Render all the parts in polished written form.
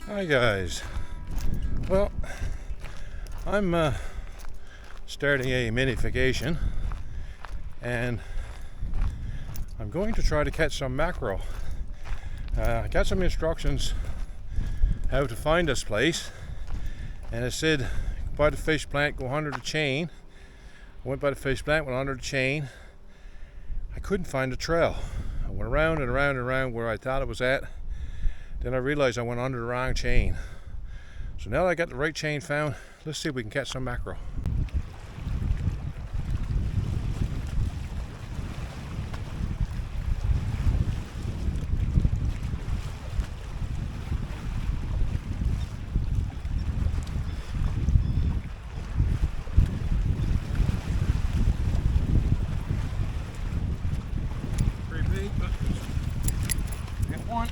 Hi guys. Well, I'm starting a mini vacation and I'm going to try to catch some mackerel. I got some instructions how to find this place, and it said by the fish plant, go under the chain. I went by the fish plant, went under the chain. I couldn't find the trail. I went around and around and around where I thought it was at. Then I realized I went under the wrong chain. So now that I got the right chain found, let's see if we can catch some mackerel. Pretty big, but got one.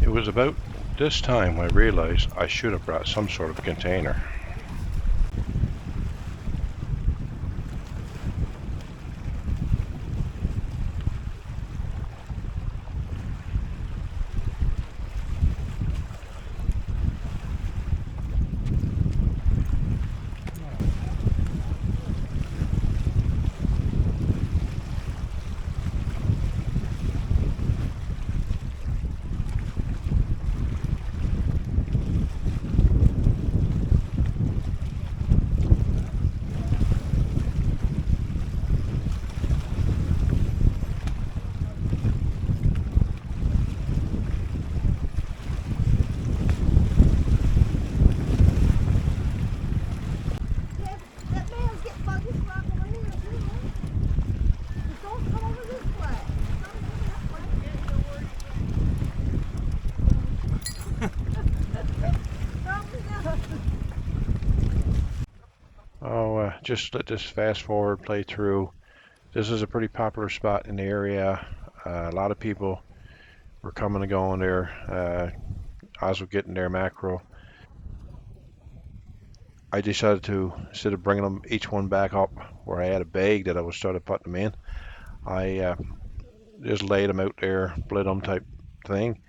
It was about this time I realized I should have brought some sort of container. Just let this fast forward, play through. This is a pretty popular spot in the area. A lot of people were coming and going there. As we're getting their mackerel, I decided to, instead of bringing them each one back up where I had a bag that I was started putting them in, I just laid them out there, split them type thing.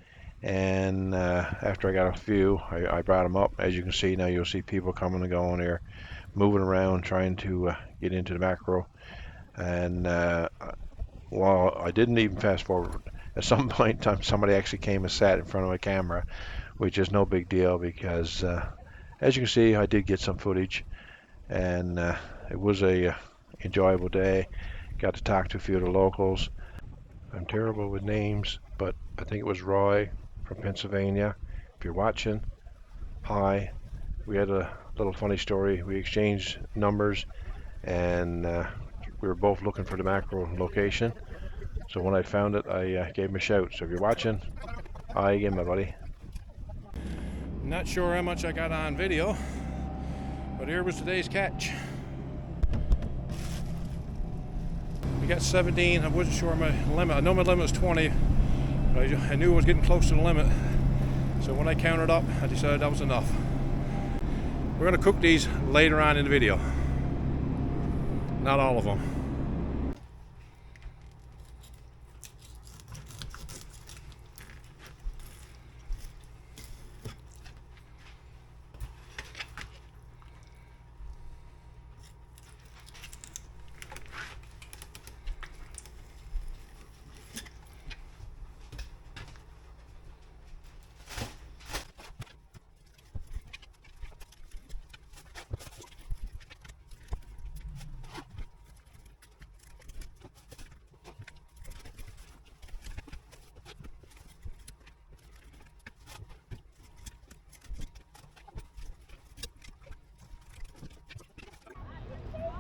And after I got a few, I brought them up. As you can see now, you'll see people coming and going there, moving around, trying to get into the mackerel. And while I didn't even fast forward, at some point in time, somebody actually came and sat in front of my camera, which is no big deal because, as you can see, I did get some footage, and it was a enjoyable day. Got to talk to a few of the locals. I'm terrible with names, but I think it was Roy from Pennsylvania. If you're watching, hi. We had a little funny story. We exchanged numbers, and we were both looking for the mackerel location. So when I found it, I gave him a shout. So if you're watching, hi again, my buddy. Not sure how much I got on video, but here was today's catch. We got 17. I wasn't sure my limit. I know my limit was 20, but I knew I was getting close to the limit. So when I counted up, I decided that was enough. We're going to cook these later on in the video. Not all of them.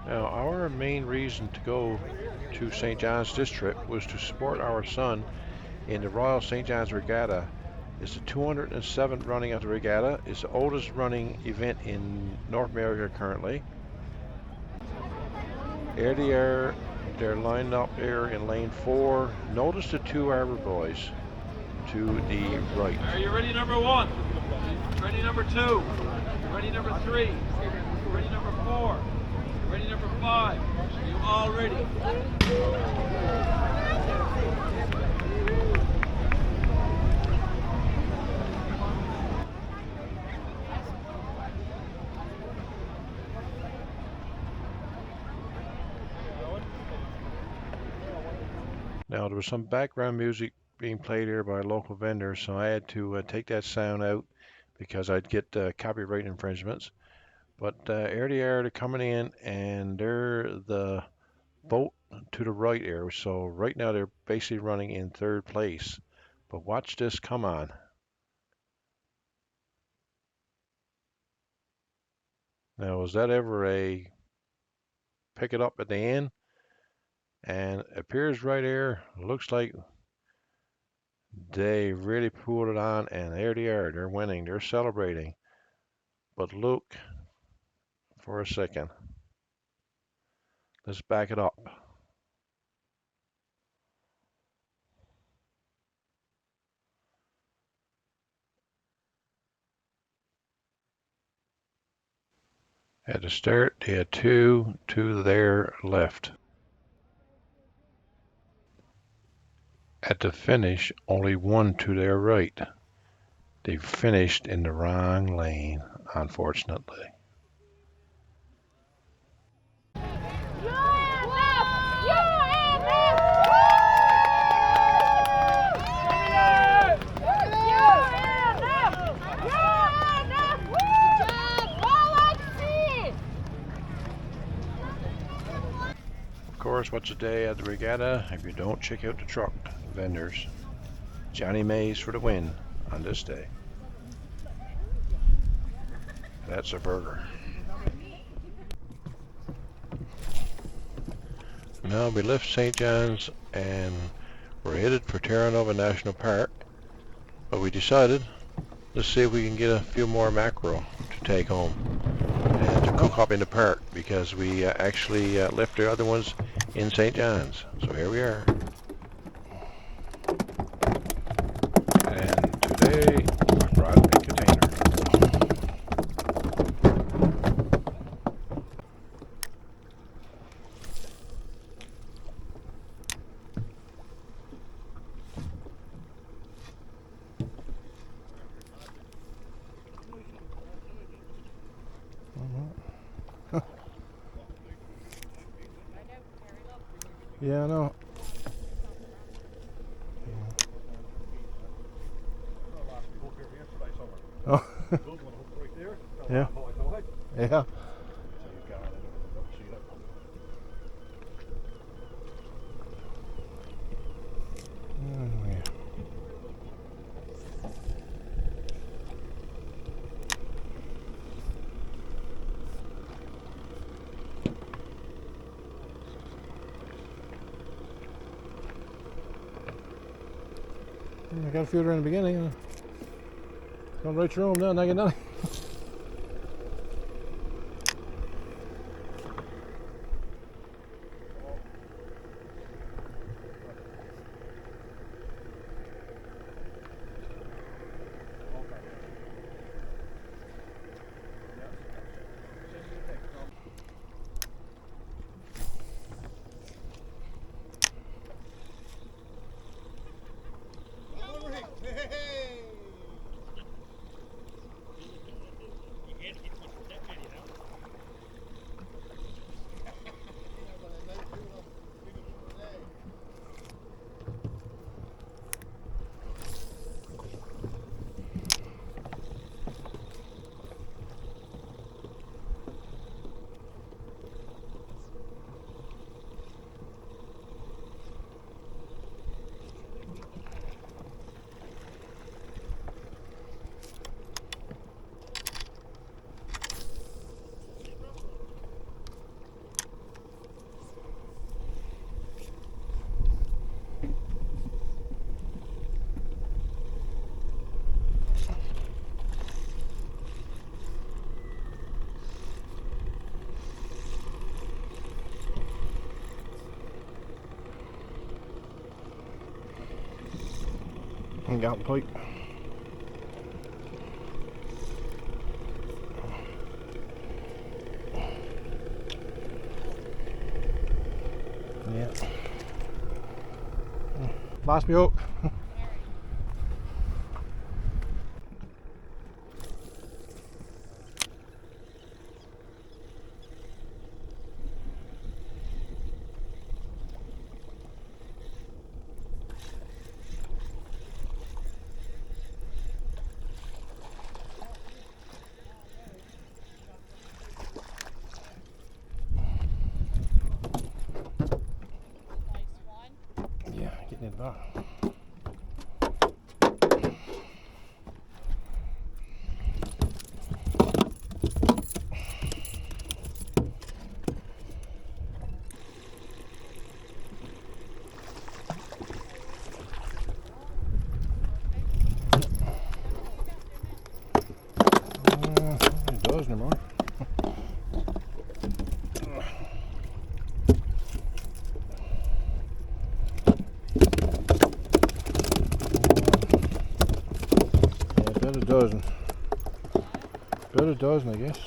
Now, our main reason to go to St. John's this trip was to support our son in the Royal St. John's Regatta. It's the 207th running of the regatta. It's the oldest running event in North America currently. Air to air, they're lined up there in lane 4. Notice the 2 Arbor boys to the right. Are you ready, number 1? Ready, number 2? Ready, number 3? Ready, number 4? Ready, number 5? Are you all ready? Now there was some background music being played here by a local vendor, so I had to take that sound out because I'd get copyright infringements. But air to air, they're coming in, and they're the boat to the right here. So right now they're basically running in 3rd place. But watch this come on. Now, was that ever a pick it up at the end? And it appears right here, looks like they really pulled it on, and there they are. They're winning. They're celebrating. But look for a second. Let's back it up. At the start, they had 2 to their left. At the finish, only 1 to their right. They finished in the wrong lane, unfortunately. Of course, what's a day at the regatta if you don't check out the truck vendors? Johnny Mays for the win on this day. That's a burger. Now we left St. John's and we're headed for Terra Nova National Park, but we decided let's see if we can get a few more mackerel to take home and to cook up in the park, because we actually left the other ones in St. John's. So here we are. And today I brought a container. Yeah, I know. Oh. Yeah. Yeah. Oh, yeah. I got a few in the beginning. Going right through them now, not getting nothing. and got the plate. Yeah. Last me out. Yeah, getting it back. It does no more. About a dozen. About a dozen, I guess.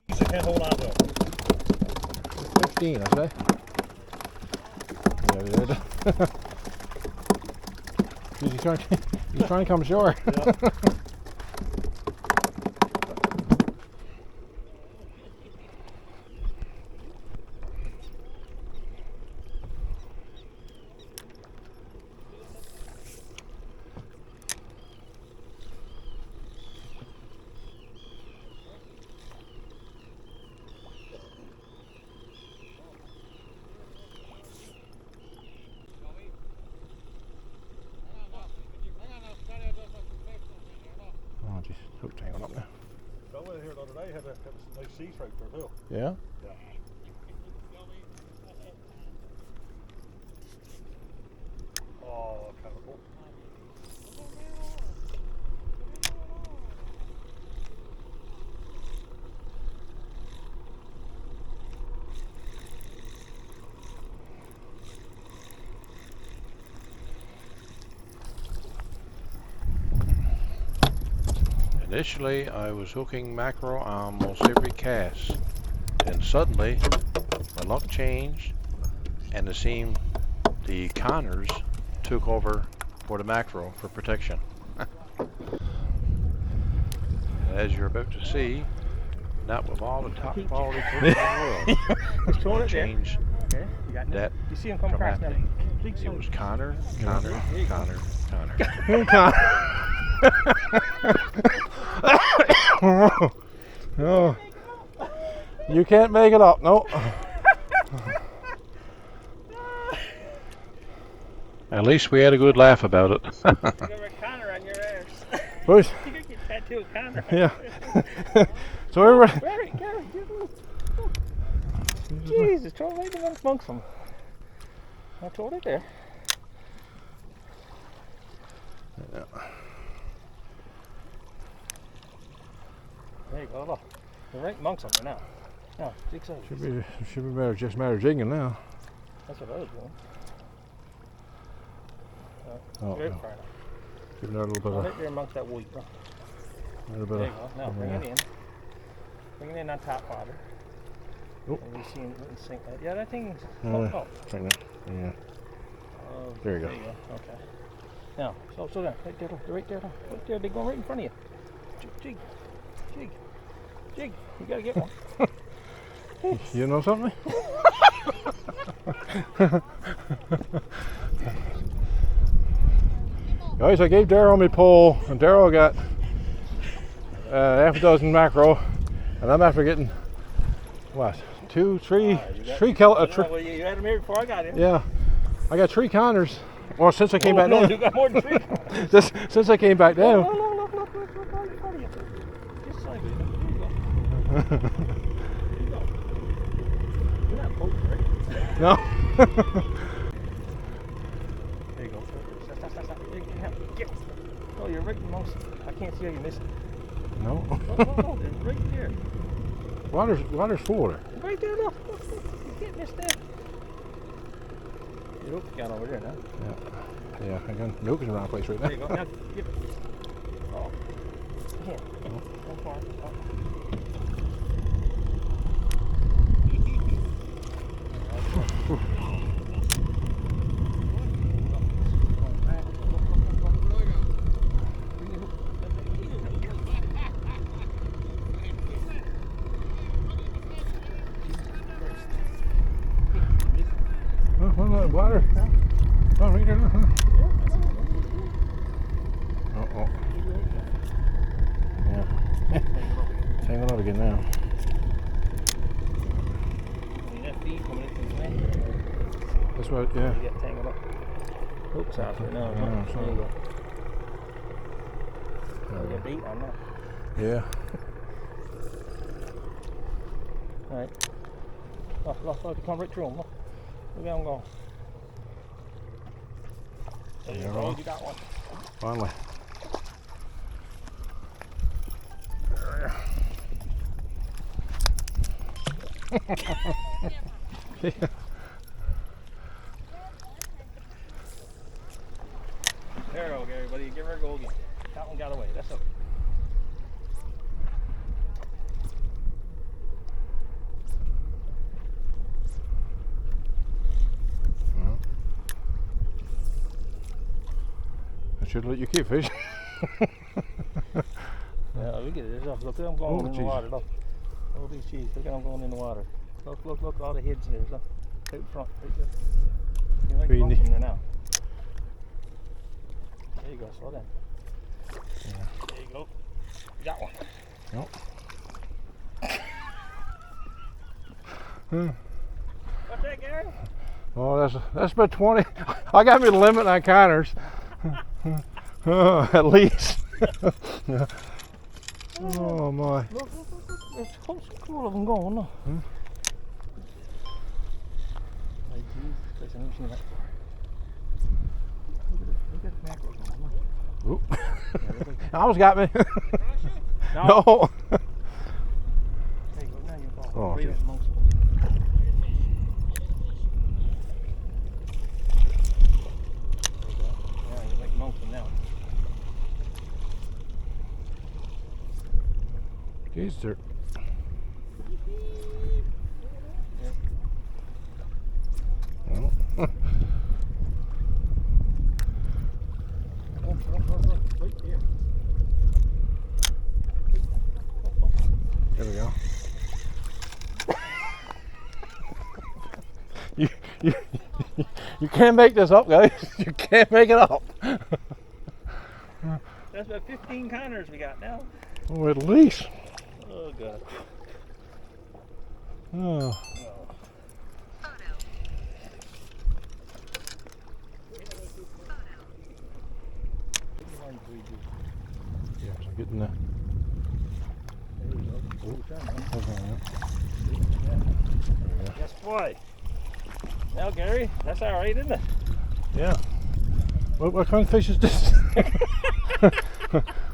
You can't hold on to it. 15, I say. Yeah, there. He's trying to come ashore. Yeah. Oh, jeez, hook's hanging up now. I went here the other day, had a nice sea trout there too. Yeah? Yeah. Oh, chemical. Initially, I was hooking mackerel on almost every cast. Then suddenly, my luck changed, and it seemed the conners took over for the mackerel for protection. As you're about to see, not with all the top quality hooks in the world, Just throwing it there. change Okay, you got that You see him come from across now. happening. Big It size. was Connor, Connor, Connor, Connor. Oh, you can't make it up, no. At least we had a good laugh about it. You got a Connor on your ass. Push. You could get tattooed Connor. Yeah. So everybody. Gary, give him. Jesus, throw right amongst them. I told it there. There you go, look. You're right amongst them now. Now, big size. Should be better, just a matter of jigging now. That's what I was doing. Oh, Very no. far now. Give it a little bit Right of. there amongst that wheat, bro. A little There bit you go. Now of. bring it in. Bring it in on top water. Oh. And you see him sink that. Yeah, that thing. Check that. Yeah. Oh, There you go. Okay. Now, so there, right there, right there, right there. They're going right in front of you. Jig. You gotta get one. You know something? Guys, I gave Daryl my pole, and Daryl got half a dozen mackerel, and I'm after getting what, three Well, you had him here before I got him. Yeah, I got 3 conners. Well, since I came back no, down. you got more than 3. Since I came back down. Look, right in front of you. Just side of you. There you go. You're not poking, right? No. There you go. Stop. Get. Oh, you're right amongst. I can't see how you missed it. No. No, they're right there. Water's full there. Right there, look. He's getting this there. You look down over there now. Yeah, again, milk is around the place right now. There you go. Now, give it. Oh. Here. Go for it. Oh. Water. Oh, right there. Uh-oh. Yeah. Tangled up again now. That feed coming in from the way. That's what, yeah. You get tangled up. Oops, out there. No, No, there it's you not. go. I'll get beat on that. Yeah. Alright. Look, come right through him. Look how I'm going. There you go, you got one. Finally. There you go, Gary, buddy. Give her a go again. That one got away. That's okay. I should let you keep fishing. Yeah, look at this. Look at them going in the water. Look. Oh, these cheese. Look at them going in the water. Look. All the heads there. Look. Out front. Right there. You might Greeny. bump them there now. There you go. Slow down. Yeah. There you go. You got one. Nope. What's that, Gary? Oh, that's about 20. I got me the limit on counters. At least. Oh my. Look. There's a couple of them going. Look. Hey, geez. There's an ocean in that far. Look at the mackerel going. Look. Oop. Yeah, look like Almost got me. No. No. There you go. Now you're falling. Oh, Right geez. up amongst them. There you go. Yeah, you're right amongst them now. Jeez, sir. Well, Look, right there. there we go. You can't make this up, guys. You can't make it up. That's about 15 counters we got now. Oh, at least. Oh, God. Oh. Yeah, I'm getting that. There you go. Yes. Yes, boy. Now, Gary, that's all right, isn't it? Yeah. What kind of fish is this?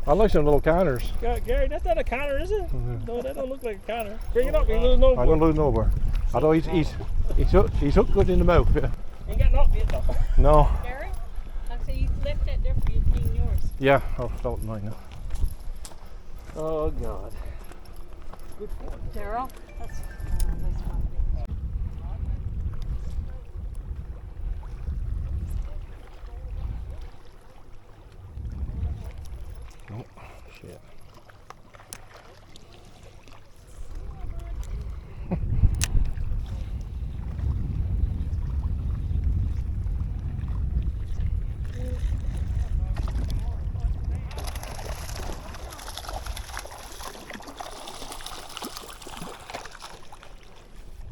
I like some little counters. Gary, that's not a counter, is it? No, that don't look like a counter. Bring it up, you lose no I don't lose nowhere. Although he's hooked good in the mouth. Yeah. You got no bit though. No. Daryl, I say you left that there for you to clean yours. Yeah, I felt mine now. Oh, God. Good one. Daryl, that's fine. Oh, shit.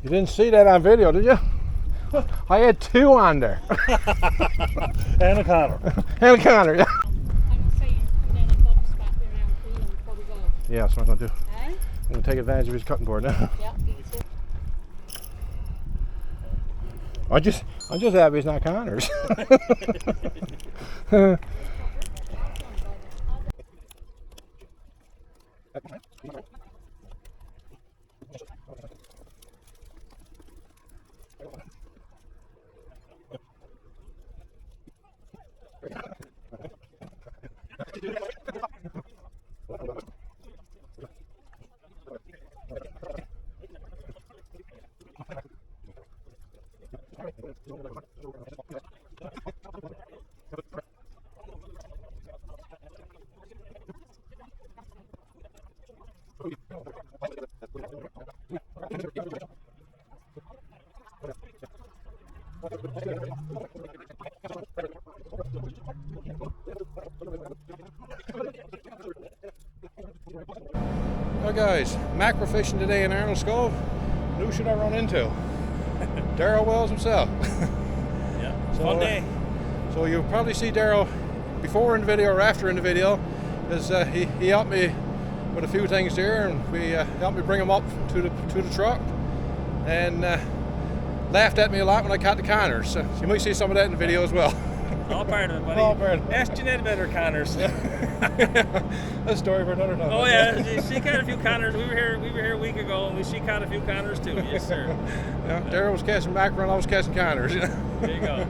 You didn't see that on video, did you? I had two on there. And a counter. And a counter, yeah. I'm gonna say you put down a bubble spot there now and clean them before we go. Yeah, that's what I'm gonna do. Okay? I'm gonna take advantage of his cutting board now. Yep, easy. I'm just happy it's not counters. Well guys, mackerel fishing today in Arnold Cove. Who should I run into? Daryl Wells himself. Yeah, fun day. So you'll probably see Daryl before in the video or after in the video, because he helped me with a few things there, and we helped me bring him up to the truck, and laughed at me a lot when I caught the Connors. So you might see some of that in the video as well. All part of it, buddy. All part of it. Ask Jeanette about her Connors. That's a story for another time. Oh yeah, she caught a few Connors. We were here a week ago, and she caught a few Connors too. Yes, sir. Yeah, Daryl was casting mackerel, and I was casting Connors. There you go.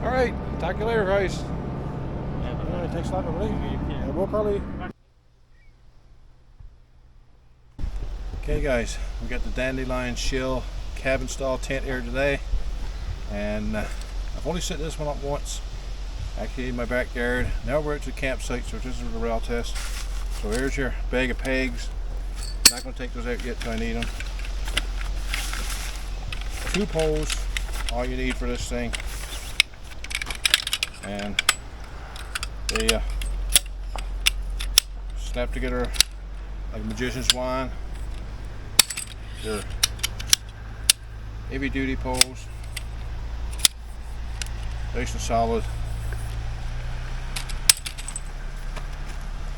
All right, talk to you later, guys. Yeah, All right, thanks a lot, everybody. Yeah. We'll probably. Okay, guys, we got the Dandelion Shield cabin style tent here today, and I've only set this one up once, actually in my backyard. Now we're at the campsite, so this is the rail test. So here's your bag of pegs. Not going to take those out yet till I need them. 2 poles, all you need for this thing, and they snap together like a magician's wand. They're heavy duty poles, nice and solid.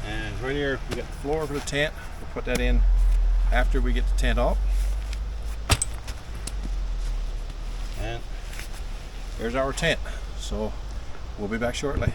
And right here we got the floor for the tent. We'll put that in after we get the tent up. And there's our tent. So we'll be back shortly.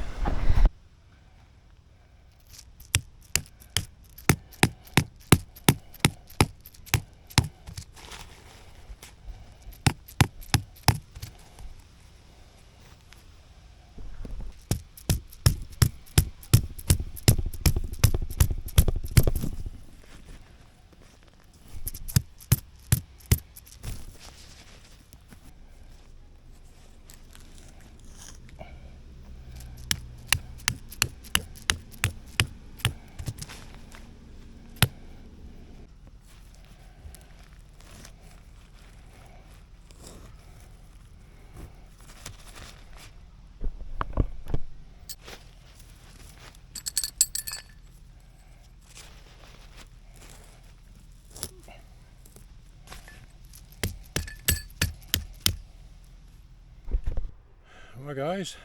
Well guys,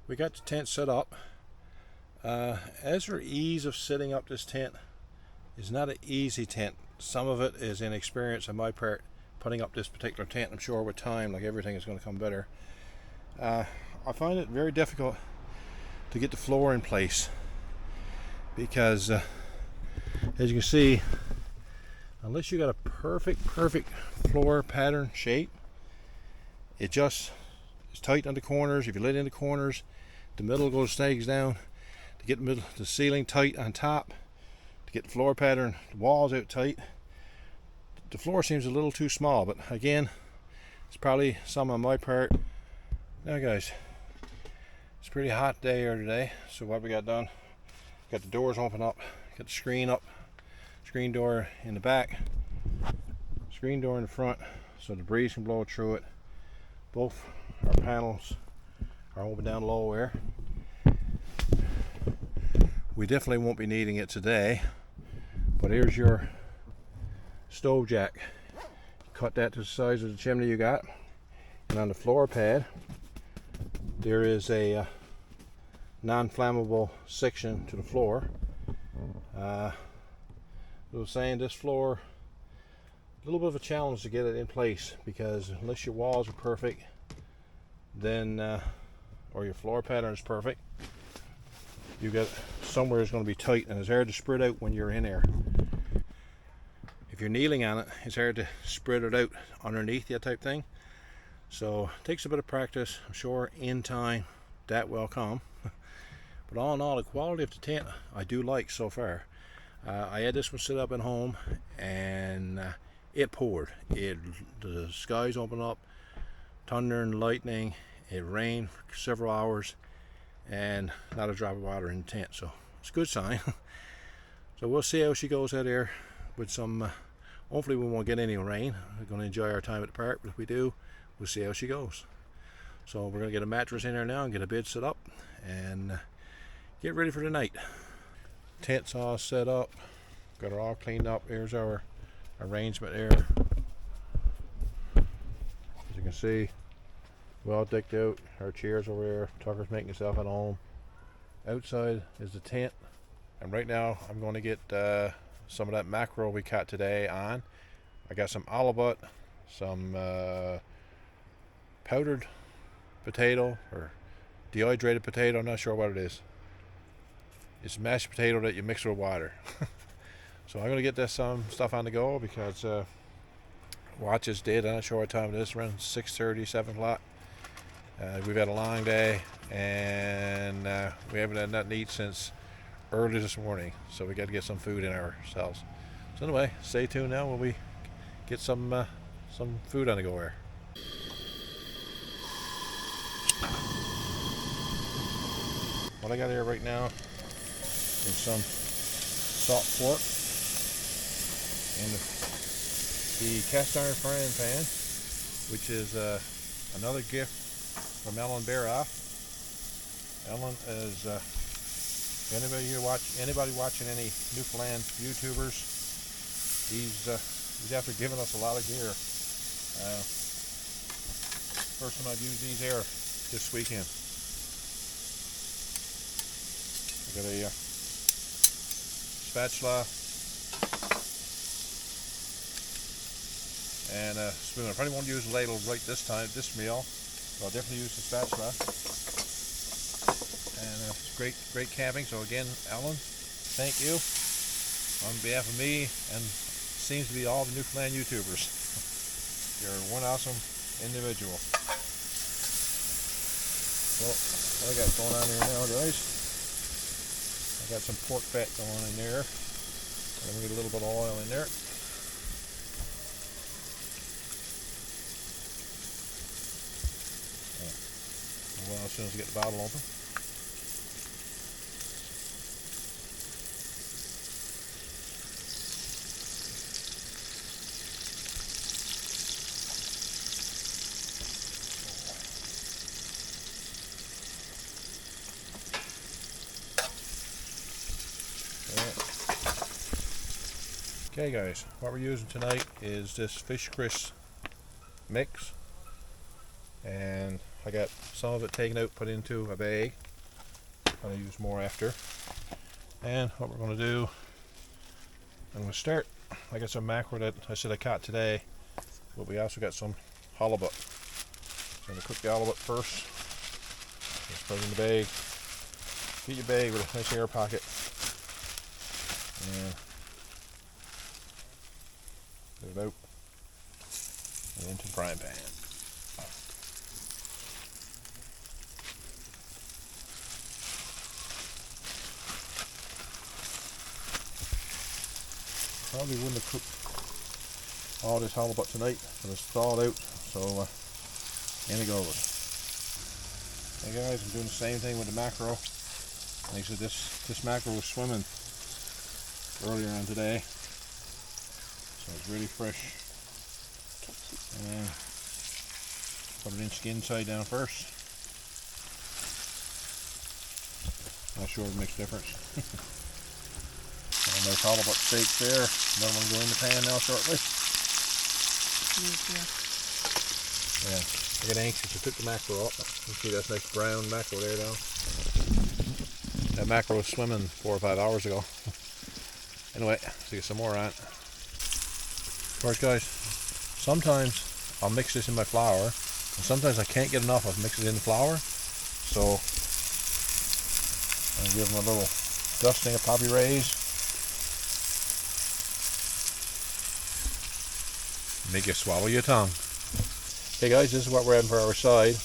we got the tent set up. As for ease of setting up this tent, it's not an easy tent. Some of it is inexperience on my part putting up this particular tent. I'm sure with time, like everything, is going to come better. I find it very difficult to get the floor in place because as you can see, unless you got a perfect floor pattern shape, it just is tight on the corners. If you let in the corners, the middle goes snags down. To get the ceiling tight on top, to get the floor pattern, the walls out tight, the floor seems a little too small, but again, it's probably some on my part. Now guys, it's a pretty hot day here today, so what we got done, got the doors open up, got the screen up, screen door in the back, screen door in the front, so the breeze can blow through it. Both our panels are open down low here. We definitely won't be needing it today, but here's your stove jack. Cut that to the size of the chimney you got, and on the floor pad there is a non-flammable section to the floor. I was saying this floor, a little bit of a challenge to get it in place, because unless your walls are perfect, then or your floor pattern is perfect, you got somewhere is going to be tight, and it's hard to spread out when you're in there. If you're kneeling on it, it's hard to spread it out underneath you type thing. So it takes a bit of practice. I'm sure in time that well come. But all in all, the quality of the tent I do like so far. I had this one set up at home, and it poured. The skies opened up, thunder and lightning. It rained for several hours, and not a drop of water in the tent. So it's a good sign. So we'll see how she goes out here with some. Hopefully we won't get any rain. We're going to enjoy our time at the park, but if we do, we'll see how she goes. So we're going to get a mattress in there now and get a bed set up and get ready for the night. Tent's all set up, got her all cleaned up. Here's our arrangement here. As you can see, well decked out. Our chairs over there. Tucker's making himself at home. Outside is the tent, and right now I'm going to get some of that mackerel we caught today on. I got some halibut, some powdered potato or dehydrated potato. I'm not sure what it is. It's mashed potato that you mix with water. So I'm going to get this stuff on the go because watch is dead. I'm not sure what time it is. Around 6:30, 7 o'clock. We've had a long day, and we haven't had nothing to eat since early this morning, so we got to get some food in ourselves. So anyway, stay tuned now when we get some food on the go here. What I got here right now is some salt pork in the cast iron frying pan, which is another gift from Ellen Baroff. Ellen is anybody watching any Newfoundland YouTubers, he's after giving us a lot of gear. First time I've used these here this weekend. I got a spatula and a spoon. I probably won't use a ladle right this meal, but I'll definitely use the spatula. And it's great camping. So again, Alan, thank you on behalf of me and seems to be all the Newfoundland YouTubers. You're one awesome individual. So what I got going on here now, guys? I got some pork fat going in there. I'm gonna get a little bit of oil in there. Well, as soon as I get the bottle open. Okay guys, what we're using tonight is this fish crisp mix, and I got some of it taken out, put into a bag. I'm going to use more after. And what we're going to do, I'm going to start, I got some mackerel that I said I caught today, but we also got some halibut. So I'm going to cook the halibut first. Just put it in the bag. Get your bag with a nice air pocket. And get it out and into the frying pan. Probably wouldn't have cooked all this halibut tonight, but it's thawed out, so in it goes. Hey guys, I'm doing the same thing with the mackerel. Like I said, this mackerel was swimming earlier on today, so it's really fresh. And put it in skin side down first. Not sure it makes a difference. And there's halibut steaks there. Another one go in the pan now shortly. Yeah, I get anxious. I took the mackerel up. You see that nice brown mackerel there now. That mackerel was swimming 4 or 5 hours ago. Anyway, let's get some more on. Of course, guys, sometimes I'll mix this in my flour, and sometimes I can't get enough of mixing it in the flour. So I'll give them a little dusting of poppy rays. Make you swallow your tongue. Hey guys, this is what we're having for our side.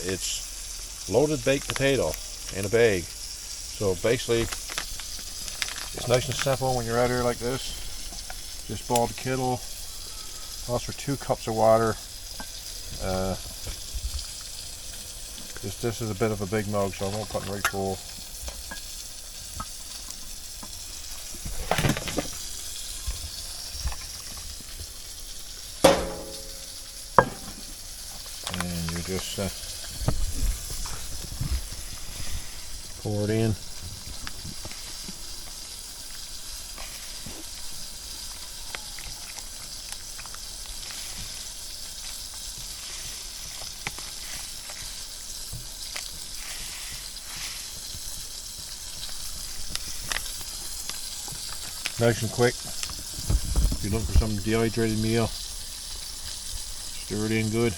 It's loaded baked potato in a bag. So basically, it's nice and simple when you're out here like this. Just boil the kettle, toss for 2 cups of water. This is a bit of a big mug, so I won't put it right full. And you just pour it in. Nice and quick. If you're looking for some dehydrated meal, stir it in good.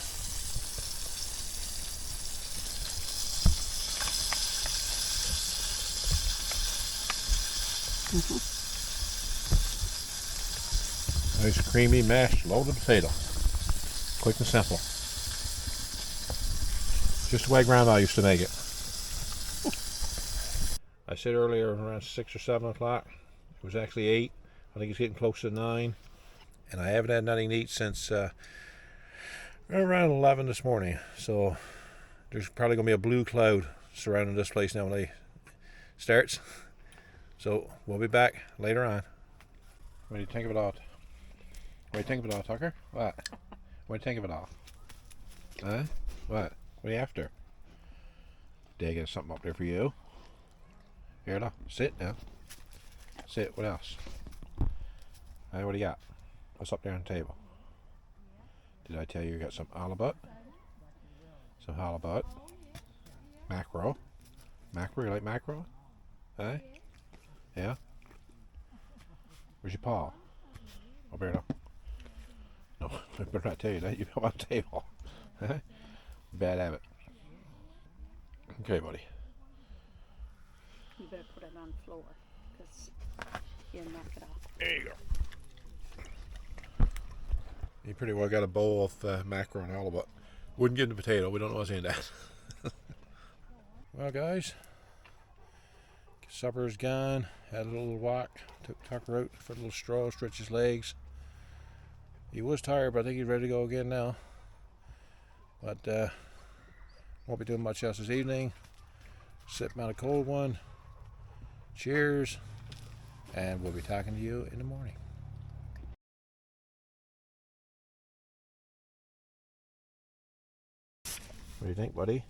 Nice creamy mashed loaded potato. Quick and simple. Just the way Grandma used to make it. I said earlier around 6 or 7 o'clock. It was actually 8. I think it's getting close to 9. And I haven't had nothing to eat since around 11 this morning. So there's probably going to be a blue cloud surrounding this place now when it starts. So we'll be back later on. What do you think of it all? What do you think of it all, Tucker? What? What do you think of it all? Huh? What? What are you after? Did I get something up there for you? Here, look. Sit now. Sit. What else? Hey, what do you got? What's up there on the table? Did I tell you got some halibut? Some halibut. Mackerel. Mackerel? You like mackerel? Hey? Yeah? Where's your paw? Up here, look. No, I better not tell you that. You put on the table. Bad habit. Okay, buddy. You better put it on the floor, because you'll knock it off. There you go. You pretty well got a bowl of mackerel and halibut. Wouldn't give him the potato. We don't know what's in that. Well, guys, supper's gone. Had a little walk. Took Tucker out for a little stroll, stretch his legs. He was tired, but I think he's ready to go again now. But won't be doing much else this evening. Sipping on a cold one. Cheers. And we'll be talking to you in the morning. What do you think, buddy?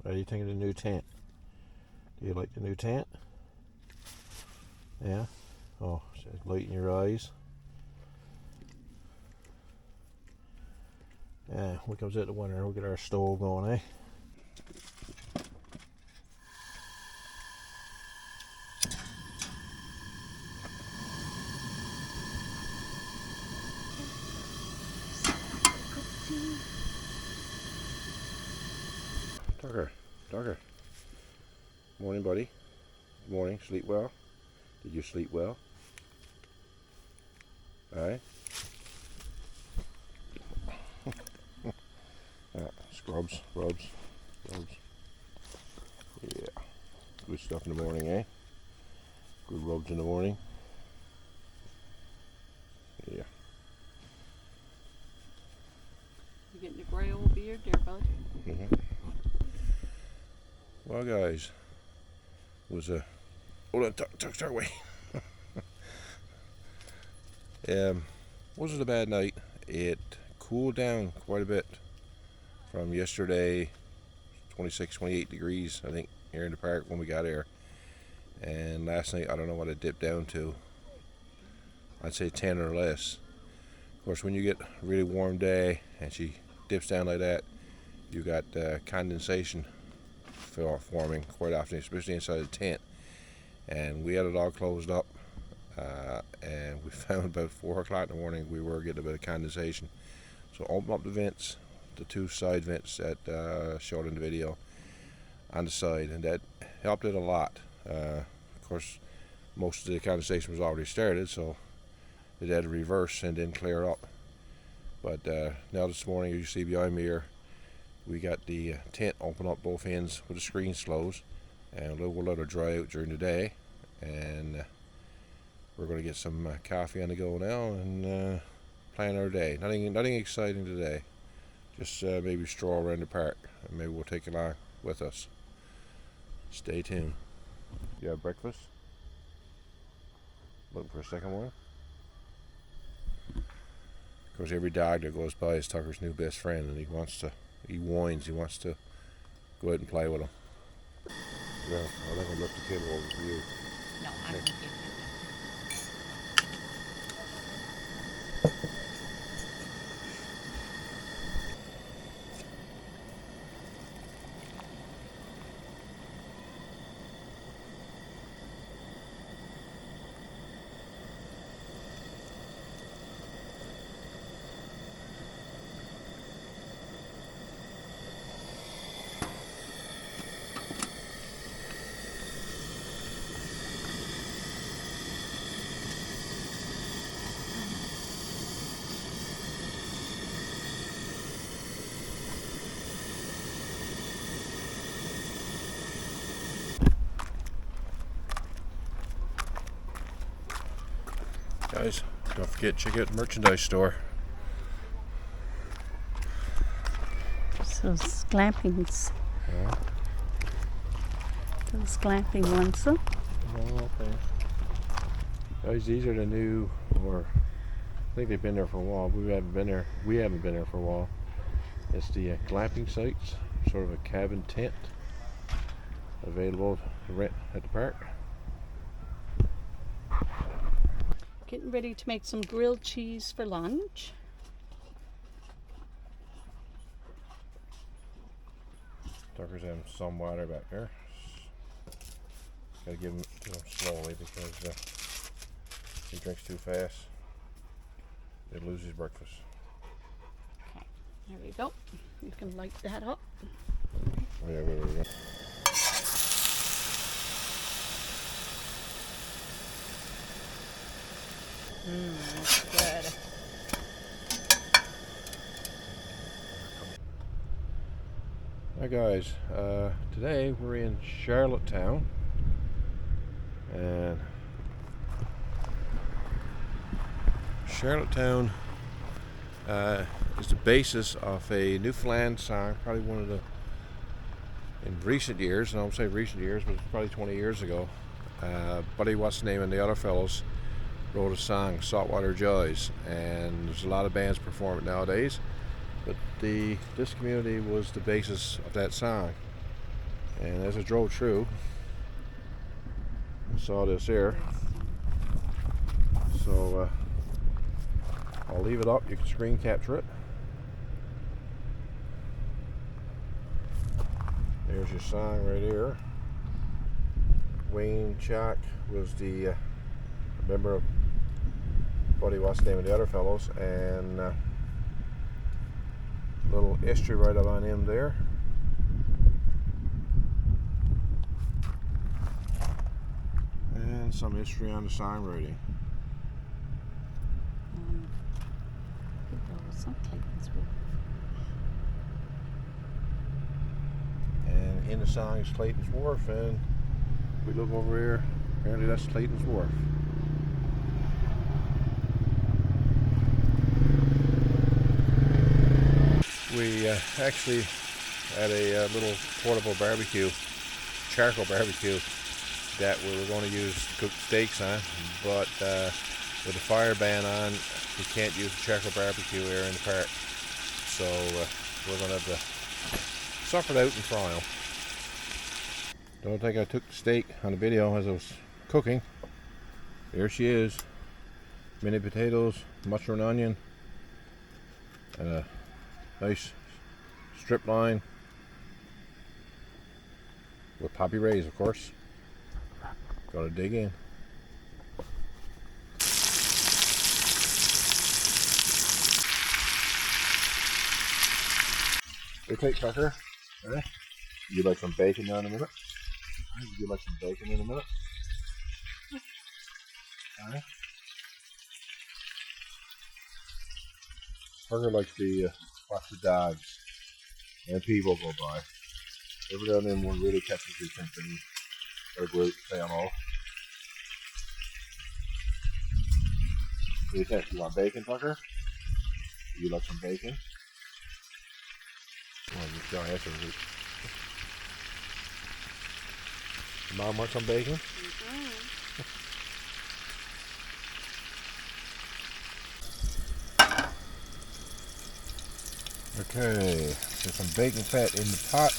What do you think of the new tent? Do you like the new tent? Yeah? Oh, it's light in your eyes. Yeah, when it comes out the winter, we'll get our stove going, eh? Tucker. Morning, buddy. Morning. Sleep well? Did you sleep well? Alright. Scrubs. Yeah. Good stuff in the morning, eh? Good rubs in the morning. Yeah. You getting a grey old beard there, bud? Mm-hmm. Well, guys, was a hold on, tuck away. Wasn't a bad night. It cooled down quite a bit from yesterday, 26, 28 degrees, I think, here in the park when we got here. And last night, I don't know what it dipped down to. I'd say 10 or less. Of course, when you get a really warm day and she dips down like that, you got condensation forming quite often, especially inside the tent. And we had it all closed up, and we found about 4 o'clock in the morning we were getting a bit of condensation. So open up the vents, the 2 side vents that showed in the video on the side, and that helped it a lot. Of course, most of the condensation was already started, so it had to reverse and then clear up. But now this morning, as you see behind me here, we got the tent open up both ends with the screens closed, and we'll let it dry out during the day. And we're going to get some coffee on the go now and plan our day. Nothing exciting today. Just maybe stroll around the park, and maybe we'll take you along with us. Stay tuned. You have breakfast? Looking for a second one? Of course, every dog that goes by is Tucker's new best friend, and he wants to go out and play with him. Yeah, I think I'll lift the table over for you. No, I don't give you Guys, don't forget, check out the merchandise store. those glampings. Yeah. Those glamping ones. Huh? Oh, okay. Guys, these are the new, or I think they've been there for a while. We haven't been there for a while. It's the glamping sites, sort of a cabin tent available to rent at the park. Getting ready to make some grilled cheese for lunch. Tucker's having some water back there. Gotta give him to him slowly because he drinks too fast. He'll lose his breakfast. Okay, there we go. You can light that up. Oh yeah, wait. That's good. Hi guys, today we're in Charlottetown, and Charlottetown is the basis of a Newfoundland song, probably one of the, in recent years, and I don't say recent years, but it's probably 20 years ago. Buddy, what's the name, and the other fellows wrote a song, Saltwater Joys, and there's a lot of bands perform it nowadays, but this community was the basis of that song. And as I drove through, I saw this here, so I'll leave it up, you can screen capture it. There's your song right here. Wayne Chalk was the member of Buddy, what's the name of the other fellows, and little history right up on him there. And some history on the songwriting. And in the song is Clayton's Wharf, and we look over here, apparently that's Clayton's Wharf. We actually had a little portable barbecue, charcoal barbecue, that we were going to use to cook steaks on, but with the fire ban on, we can't use the charcoal barbecue here in the park, so we're going to have to suffer it out and fry them. Don't think I took the steak on the video as I was cooking. There she is, mini potatoes, mushroom and onion, and a nice strip line with poppy rays, of course. Gotta dig in. They take Tucker. Would you like some bacon now in a minute? Would you like some bacon in a minute? Tucker likes to watch the dogs. and people go by. Every now and then one really catches your attention. Or go out and say hello. What do you think? You want bacon, Tucker? You like some bacon? Oh, you don't answer me. Mom want some bacon? Okay, there's some bacon fat in the pot.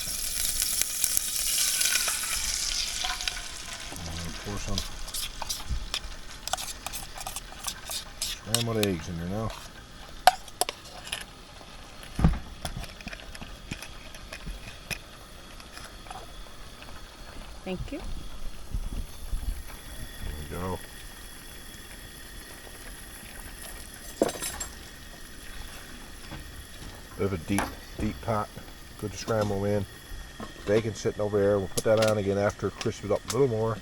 Pour some scrambled eggs in there now. Thank you. There we go. Bit of a deep pot. Good to scramble in. Bacon sitting over there. We'll put that on again after it crisps it up a little more.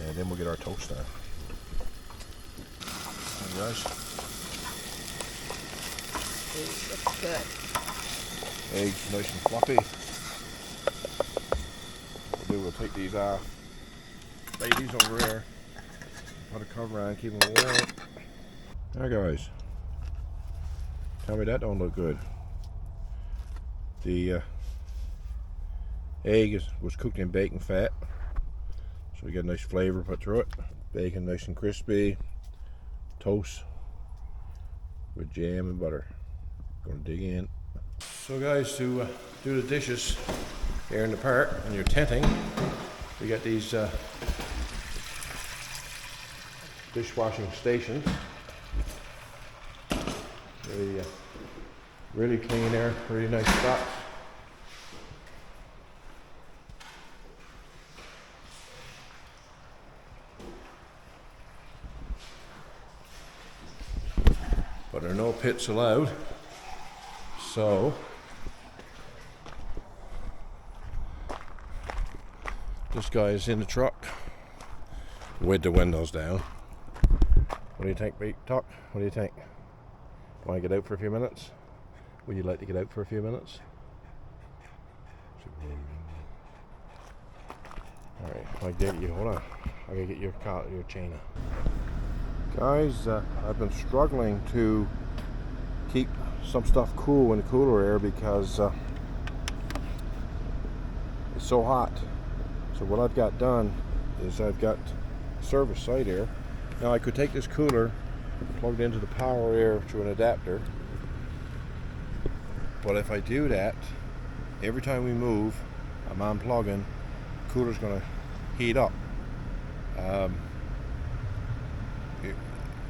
And then we'll get our toast on. Alright, guys. Ooh, looks good. Eggs nice and fluffy. What we'll do, we'll take these off. Lay these over there. Put a cover on, keep them warm. Alright, guys. Tell me that don't look good. The egg was cooked in bacon fat. So we get a nice flavor put through it. Bacon nice and crispy. Toast with jam and butter. Gonna dig in. So guys, to do the dishes here in the park and you're tenting, we got these dishwashing stations. They really clean there, really nice spots. But there are no pits allowed, so this guy is in the truck with the windows down. What do you think, Pete? Tuck? What do you think? Want to get out for a few minutes? Would you like to get out for a few minutes? Alright, I'll get you, hold on. I gotta get your chain. Guys, I've been struggling to keep some stuff cool in the cooler air because it's so hot. So what I've got done is I've got service side air. Now I could take this cooler, plug it into the power air through an adapter, but if I do that, every time we move, I'm unplugging, the cooler's going to heat up.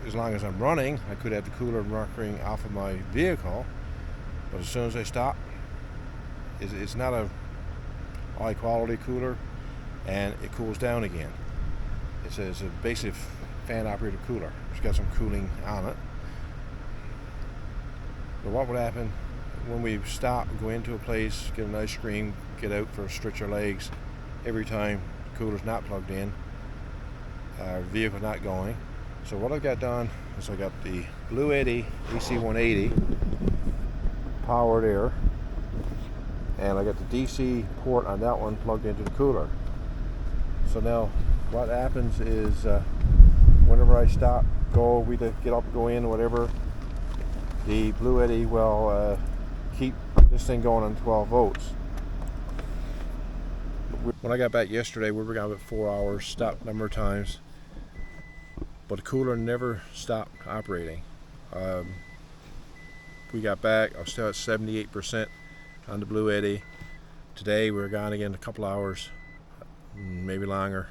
As long as I'm running, I could have the cooler running off of my vehicle, but as soon as I stop, it's not a high quality cooler, and it cools down again. It's a basic fan operated cooler. It's got some cooling on it. But what would happen when we stop and go into a place, get an ice cream, get out for a stretch our legs, every time the cooler's not plugged in, our vehicle not going. So what I've got done is I got the Blue Eddy AC180 powered air, and I got the DC port on that one plugged into the cooler. So now what happens is whenever I stop, go, we get up, go in, whatever, the Blue Eddy will keep this thing going on 12 volts. When I got back yesterday, we were gone about 4 hours, stopped a number of times, but the cooler never stopped operating. We got back, I was still at 78% on the Blue Eddy. Today we were gone again a couple hours, maybe longer.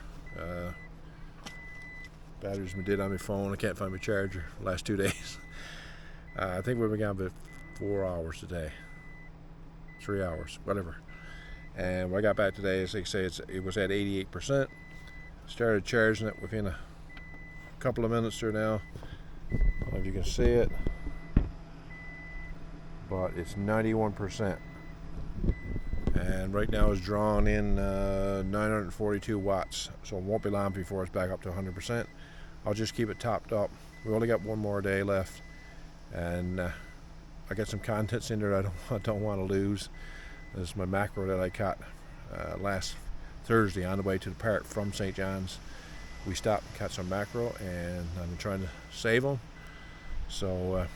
Batteries been dead on my phone. I can't find my charger the last 2 days. I think we've been gone about 4 hours today. 3 hours, whatever. And when I got back today, as they say, it was at 88%. Started charging it within a couple of minutes there now. I don't know if you can see it, but it's 91%. And right now it's drawn in 942 watts, so it won't be long before it's back up to 100%. I'll just keep it topped up. We only got one more day left, and I got some contents in there I don't want to lose. This is my mackerel that I caught last Thursday on the way to the park from St. John's. We stopped and caught some mackerel, and I'm trying to save them. So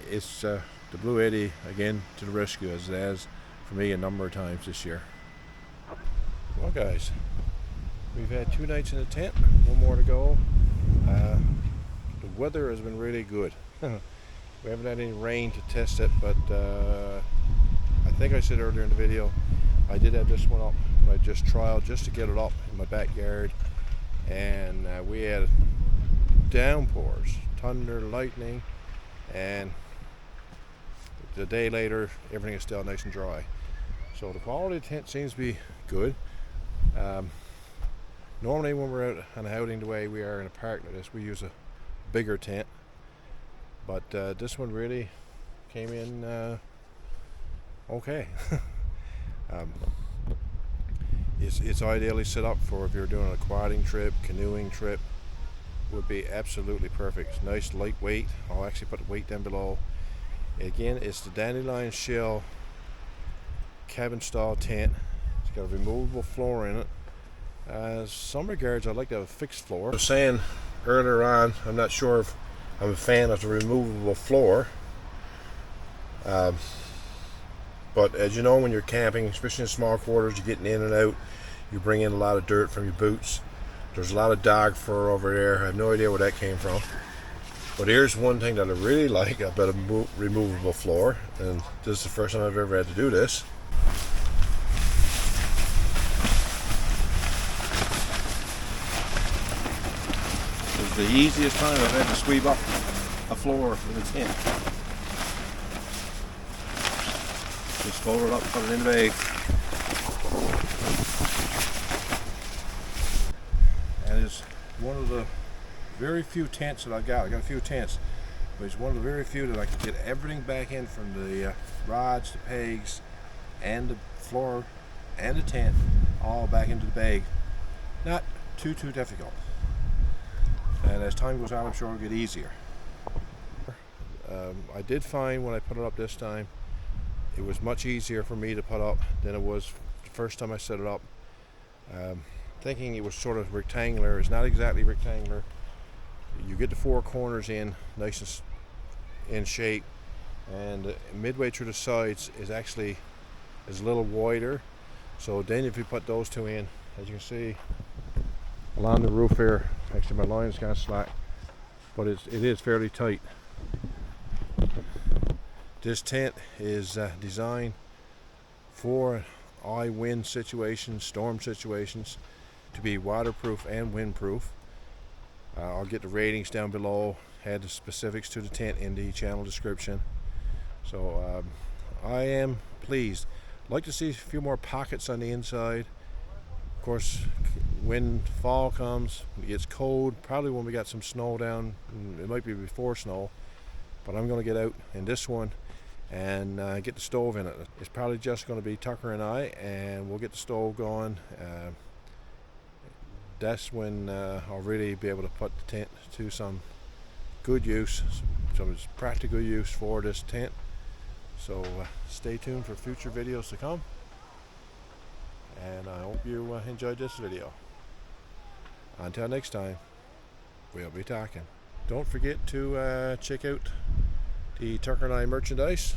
it's the Blue Eddy again to the rescue, as it has for me a number of times this year. Well, guys, we've had 2 nights in the tent, 1 more to go. The weather has been really good. We haven't had any rain to test it, but I think I said earlier in the video, I did have this one up, and I just trialed just to get it up in my backyard, and we had downpours, thunder, lightning, and the day later everything is still nice and dry. So the quality of the tent seems to be good. Normally when we're out on an outing the way we are in a park like this, we use a bigger tent, but this one really came in okay. It's ideally set up for if you're doing a quadding trip, canoeing trip. Would be absolutely perfect. Nice lightweight. I'll actually put the weight down below. Again, it's the dandelion shell cabin style tent. It's got a removable floor in it. Some regards I'd like to have a fixed floor. I was saying earlier on, I'm not sure if I'm a fan of the removable floor. But as you know, when you're camping, especially in small quarters, you're getting in and out, you bring in a lot of dirt from your boots. There's a lot of dog fur over there. I have no idea where that came from. But here's one thing that I really like about a removable floor, and this is the first time I've ever had to do this. This is the easiest time I've had to sweep up a floor with a tent. Just fold it up, put it in the bag. And it's one of the very few tents that I got. I got a few tents, but it's one of the very few that I can get everything back in, from the rods, the pegs, and the floor, and the tent, all back into the bag. Not too difficult. And as time goes on, I'm sure it'll get easier. I did find when I put it up this time, it was much easier for me to put up than it was the first time I set it up. Thinking it was sort of rectangular. It's not exactly rectangular. You get the 4 corners in nice and in shape, and midway through the sides is actually a little wider. So then if you put those 2 in, as you can see along the roof here, actually my line's kind of slack, but it is fairly tight. This tent is designed for high wind situations, storm situations, to be waterproof and windproof. I'll get the ratings down below, add the specifics to the tent in the channel description. So I am pleased. I'd like to see a few more pockets on the inside. Of course, when fall comes, it gets cold, probably when we got some snow down, it might be before snow, but I'm going to get out in this one and get the stove in it. It's probably just going to be Tucker and I, and we'll get the stove going. That's when I'll really be able to put the tent to some good use, some practical use for this tent. So stay tuned for future videos to come, and I hope you enjoyed this video. Until next time, we'll be talking. Don't forget to check out the Tucker and I merchandise.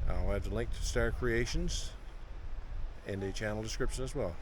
I'll have the link to Star Creations in the channel description as well.